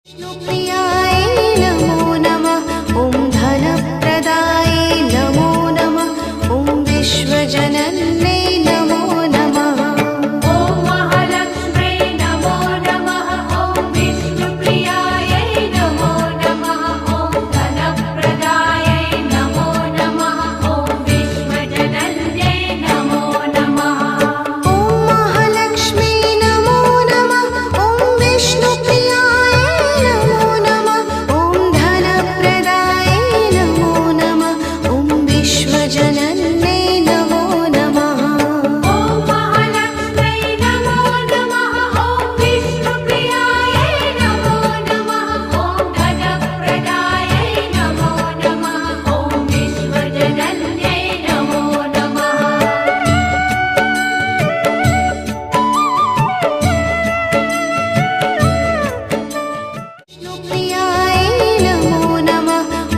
विष्णुप्रियाय नमो नमः। ॐ धनप्रदाय नमो नमः। ॐ विश्वजनन्यै नमो नमः। ॐ महालक्ष्म्यै नमो नमः। ॐ विष्णुप्रियायै नमो नमः। ॐ धनप्रदायै नमो नमः। ॐ विश्वजनन्यै नमो नमः। ॐ महालक्ष्मी नमो नमः। ॐ विष्णुप्रियाय नमो नमः। ॐ धनप्रदाय नमो नमः। ॐ विश्वजनन्यै नमो नमः। ॐ महालक्ष्म्यै नमो नमः। ॐ विष्णुप्रियायै नमो नमः। ॐ धनप्रदायै नमो नमः। ॐ विश्वजनन्यै नमो नमः। विष्णुप्रियाय